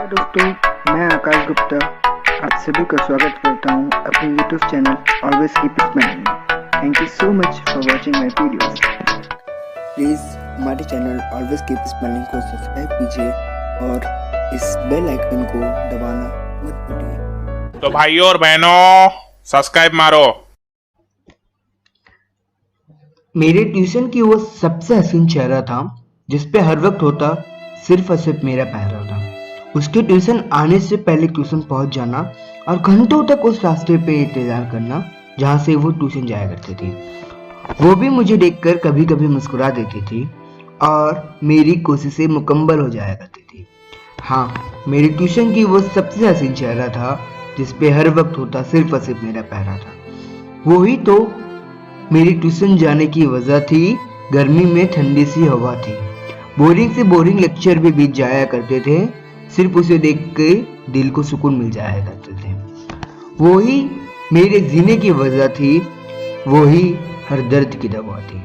दोस्तों, मैं आकाश गुप्ता आप सभी का स्वागत करता हूं अपने YouTube channel always keep smiling. Thank you so much for watching my videos. Please हमारे चैनल ऑलवेज कीप स्माइलिंग को सब्सक्राइब कीजिए और इस बेल आइकन को दबाना मत भूलिए। तो भाइयों और बहनों सब्सक्राइब मारो। मेरे ट्यूशन की वो सबसे हसीन चेहरा था जिसपे हर वक्त होता सिर्फ और सिर्फ मेरा पहरा था। उसके ट्यूशन आने से पहले ट्यूशन पहुंच जाना और घंटों तक उस रास्ते पे इंतजार करना जहां से वो ट्यूशन जाया करती थी। वो भी मुझे देखकर कभी कभी मुस्कुरा देती थी और मेरी कोशिशें मुकम्मल हो जाया करती थी। हाँ, मेरी ट्यूशन की वो सबसे हसीन चेहरा था जिसपे हर वक्त होता सिर्फ और सिर्फ मेरा पहरा था। वो ही तो मेरी ट्यूशन जाने की वजह थी। गर्मी में ठंडी सी हवा थी, बोरिंग से बोरिंग लेक्चर भी बीत जाया करते थे, सिर्फ उसे देख के दिल को सुकून मिल जाया करते थे। वो ही मेरे जीने की वजह थी, वो ही हर दर्द की दवा थी।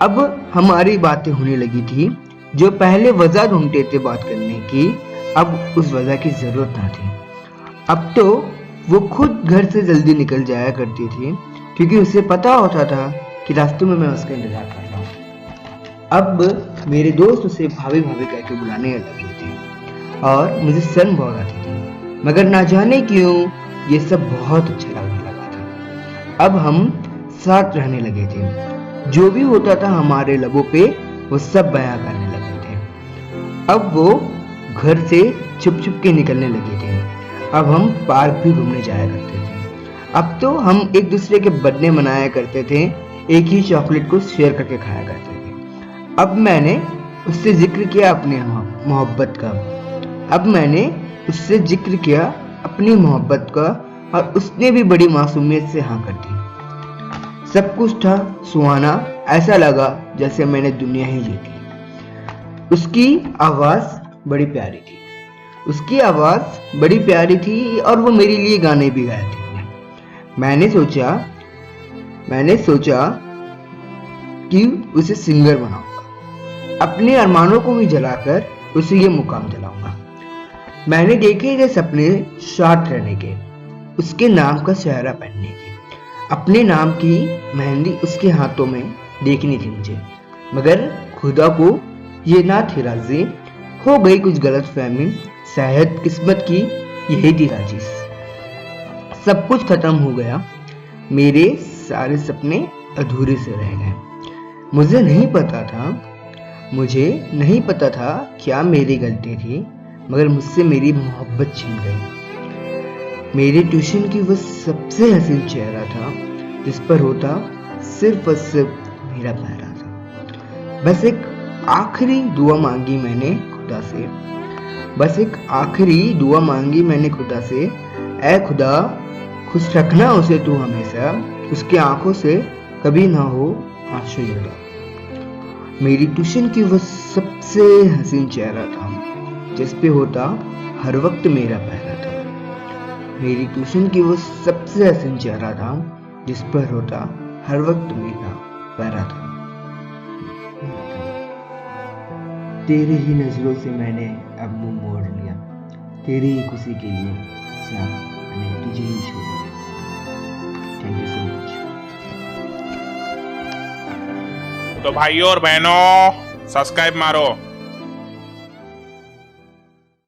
अब हमारी बातें होने लगी थी। जो पहले वजह ढूंढते थे बात करने की, अब उस वजह की जरूरत ना थी। अब तो वो खुद घर से जल्दी निकल जाया करती थी क्योंकि उसे पता होता था कि रास्तों में मैं उसका इंतजार कर रहा हूँ। अब मेरे दोस्त उसे भाभी भाभी कहकर बुलाने लगे थे और मुझे शर्म बहुत आती थी, मगर ना जाने क्यों ये सब बहुत अच्छा लगने लगा था। अब हम साथ रहने लगे थे, जो भी होता था हमारे लबों पे वो सब बयां करने लगे थे। अब वो घर से छुप छुप के निकलने लगे थे। अब हम पार्क भी घूमने जाया करते थे। अब तो हम एक दूसरे के बर्थडे मनाया करते थे, एक ही चॉकलेट को शेयर करके खाया करते थे। अब मैंने उससे जिक्र किया अपनी मोहब्बत का। अब मैंने उससे जिक्र किया अपनी मोहब्बत का और उसने भी बड़ी मासूमियत से हाँ कर दी। सब कुछ था सुहाना, ऐसा लगा जैसे मैंने दुनिया ही जीत ली। उसकी आवाज बड़ी प्यारी थी, उसकी आवाज बड़ी प्यारी थी और वो मेरे लिए गाने भी गाए थे। मैंने सोचा कि उसे सिंगर बनाऊंगा, अपने अरमानों को भी जलाकर उसे ये मुकाम दिलाऊंगा। मैंने देखे थे सपने शाद रहने के, उसके नाम का सेहरा पहनने के, अपने नाम की मेहंदी उसके हाथों में देखनी थी मुझे, मगर खुदा को ये ना थी राजी। हो गई कुछ गलत फहमी, शायद किस्मत की यही थी साजिश। सब कुछ खत्म हो गया, मेरे सारे सपने अधूरे से रह गए। मुझे नहीं पता था क्या मेरी गलती थी, मगर मुझसे मेरी मोहब्बत छीन गई। मेरे ट्यूशन की वो सबसे हसीन चेहरा था जिस पर होता सिर्फ और सिर्फ मेरा पहरा था। बस एक आखिरी दुआ मांगी मैंने खुदा से, ऐ खुदा खुश रखना उसे तू हमेशा, उसकी आंखों से कभी ना हो आंसू जुदा। मेरी ट्यूशन की वो सबसे हसीन चेहरा था जिस पे होता हर वक्त मेरा पहरा था। मेरी ट्यूशन की वो सबसे हसीन चेहरा था जिस पर होता हर वक्त मेरा पहरा था। तेरे ही नजरों से मैंने अब मुंह मोड़ लिया, तेरी ही खुशी के लिए श्याम मैंने तुझे ही छोड़ दिया। Thank you so much. तो भाइयों और बहनों सब्सक्राइब मारो।